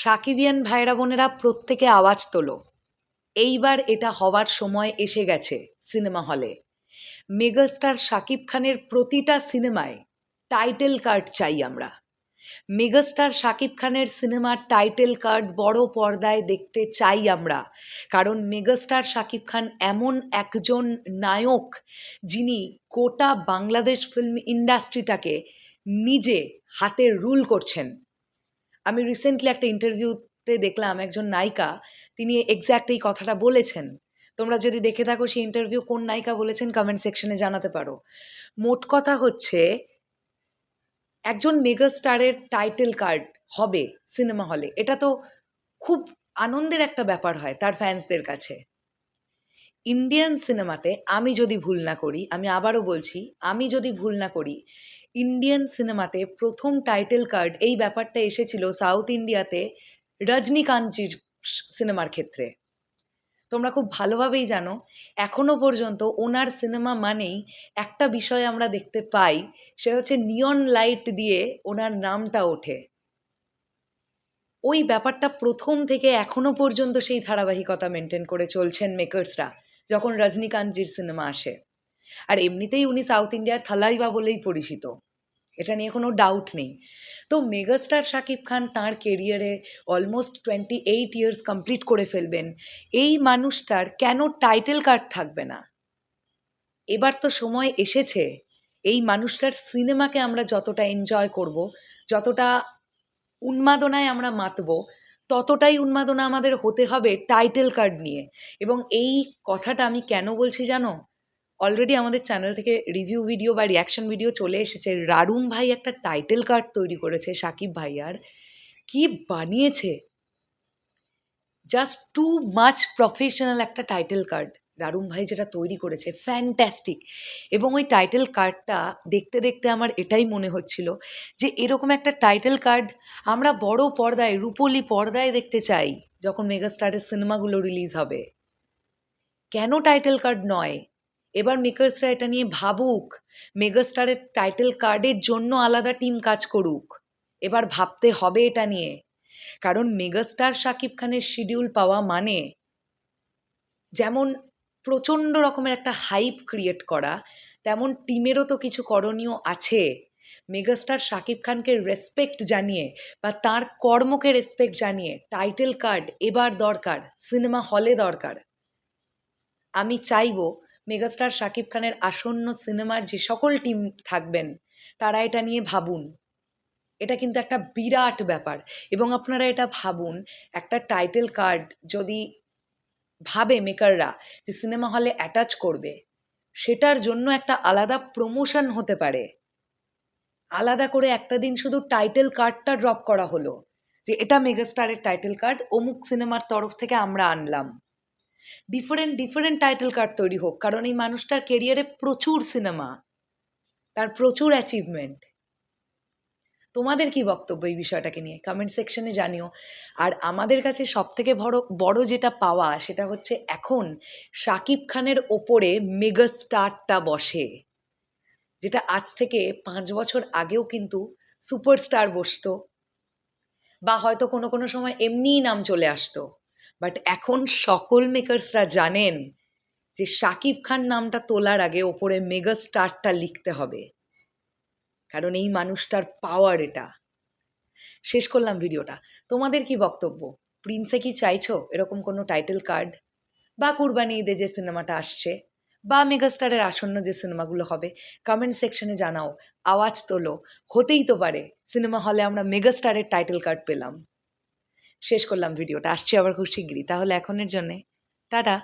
সাকিবিয়ান ভাইরা বোনেরা প্রত্যেকে আওয়াজ তোলো। এইবার এটা হওয়ার সময় এসে গেছে সিনেমা হলে। মেগাস্টার শাকিব খানের প্রতিটা সিনেমায় টাইটেল কার্ড চাই আমরা। মেগাস্টার শাকিব খানের সিনেমার টাইটেল কার্ড বড় পর্দায় দেখতে চাই আমরা। কারণ মেগাস্টার শাকিব খান এমন একজন নায়ক যিনি গোটা বাংলাদেশ ফিল্ম ইন্ডাস্ট্রিটাকে নিজে হাতে রুল করছেন। আমি রিসেন্টলি একটা ইন্টারভিউতে দেখলাম একজন নায়িকা, তিনি এক্স্যাক্ট এই কথাটা বলেছেন। তোমরা যদি দেখে থাকো সেই ইন্টারভিউ কোন নায়িকা বলেছেন কমেন্ট সেকশনে জানাতে পারো। মোট কথা হচ্ছে, একজন মেগাস্টারের টাইটেল কার্ড হবে সিনেমা হলে, এটা তো খুব আনন্দের একটা ব্যাপার হয় তার ফ্যান্সদের কাছে। ইন্ডিয়ান সিনেমাতে আমি যদি ভুল না করি, আমি আবারও বলছি, আমি যদি ভুল না করি, ইন্ডিয়ান সিনেমাতে প্রথম টাইটেল কার্ড এই ব্যাপারটা এসেছিল সাউথ ইন্ডিয়াতে রজনীকান্তজির সিনেমার ক্ষেত্রে। তোমরা খুব ভালোভাবেই জানো, এখনো পর্যন্ত ওনার সিনেমা মানেই একটা বিষয় আমরা দেখতে পাই, সেটা হচ্ছে নিয়ন লাইট দিয়ে ওনার নামটা ওঠে। ওই ব্যাপারটা প্রথম থেকে এখনো পর্যন্ত সেই ধারাবাহিকতা মেনটেন করে চলছেন মেকার্সরা যখন রজনীকান্তজির সিনেমা আসে। আর এমনিতেই উনি সাউথ ইন্ডিয়ার থালাইভা বলেই পরিচিত, এটা নিয়ে কোনো ডাউট নেই। তো মেগাস্টার শাকিব খান তাঁর কেরিয়ারে অলমোস্ট 28 ইয়ার্স কমপ্লিট করে ফেলবেন। এই মানুষটার কেন টাইটেল কার্ড থাকবে না? এবার তো সময় এসেছে এই মানুষটার সিনেমাকে আমরা যতটা এনজয় করব, যতটা উন্মাদনায় আমরা মাতব, ততটাই উন্মাদনা আমাদের হতে হবে টাইটেল কার্ড নিয়ে। এবং এই কথাটা আমি কেন বলছি জানো? অলরেডি আমাদের চ্যানেল থেকে রিভিউ ভিডিও বা রিয়াকশন ভিডিও চলে এসেছে। রারুম ভাই একটা টাইটেল কার্ড তৈরি করেছে সাকিব ভাইয়ার, কি বানিয়েছে! জাস্ট টু মাচ প্রফেশনাল একটা টাইটেল কার্ড রারুম ভাই যেটা তৈরি করেছে, ফ্যান্টাস্টিক। এবং ওই টাইটেল কার্ডটা দেখতে দেখতে আমার এটাই মনে হচ্ছিল যে এরকম একটা টাইটেল কার্ড আমরা বড় পর্দায়, রূপলি পর্দায় দেখতে চাই যখন মেগাস্টারের সিনেমাগুলো রিলিজ হবে। কেন টাইটেল কার্ড নয়? এবার মেকার্সরা এটা নিয়ে ভাবুক, মেগাস্টারের টাইটেল কার্ডের জন্য আলাদা টিম কাজ করুক। এবার ভাবতে হবে এটা নিয়ে, কারণ মেগাস্টার শাকিব খানের শিডিউল পাওয়া মানে যেমন প্রচণ্ড রকমের একটা হাইপ ক্রিয়েট করা, তেমন টিমেরও তো কিছু করণীয় আছে। মেগাস্টার শাকিব খানকে রেসপেক্ট জানিয়ে বা তার কর্মকে রেসপেক্ট জানিয়ে টাইটেল কার্ড এবার দরকার, সিনেমা হলে দরকার। আমি চাইবো মেগাস্টার শাকিব খানের আসন্ন সিনেমার যে সকল টিম থাকবেন তারা এটা নিয়ে ভাবুন। এটা কিন্তু একটা বিরাট ব্যাপার। এবং আপনারা এটা ভাবুন, একটা টাইটেল কার্ড যদি ভাবে মেকাররা যে সিনেমা হলে অ্যাটাচ করবে, সেটার জন্য একটা আলাদা প্রমোশন হতে পারে। আলাদা করে একটা দিন শুধু টাইটেল কার্ডটা ড্রপ করা হলো যে এটা মেগাস্টারের টাইটেল কার্ড, অমুক সিনেমার তরফ থেকে আমরা আনলাম। ডিফারেন্ট টাইটেল কার্ড তৈরি হোক, কারণ এই মানুষটার কেরিয়ারে প্রচুর সিনেমা, তার প্রচুর অ্যাচিভমেন্ট। তোমাদের কি বক্তব্য এই বিষয়টাকে নিয়ে কমেন্ট সেকশনে জানিও। আর আমাদের কাছে সবথেকে বড় যেটা পাওয়া, সেটা হচ্ছে এখন শাকিব খানের ওপরে মেগাস্টারটা বসে, যেটা আজ থেকে 5 বছর আগেও কিন্তু সুপারস্টার বসতো, বা হয়তো কোনো কোনো সময় এমনিই নাম চলে আসতো। বাট এখন সকল মেকার্সরা জানেন যে শাকিব খান নামটা তোলার আগে ওপরে মেগাস্টারটা লিখতে হবে, কারণ এই মানুষটার পাওয়ার এটা। শেষ করলাম ভিডিওটা। তোমাদের কি বক্তব্য? প্রিন্সে কি চাইছো এরকম কোনো টাইটেল কার্ড, বা কুরবানি ঈদে যে সিনেমাটা আসছে, বা মেগাস্টারের আসন্ন যে সিনেমাগুলো হবে? কমেন্ট সেকশনে জানাও, আওয়াজ তোলো। হতেই তো পারে সিনেমা হলে আমরা মেগাস্টারের টাইটেল কার্ড পেলাম। শেষ করলাম ভিডিওটা, আসছি আবার খুব শিগগিরই। তাহলে এখনের জন্যে টাটা।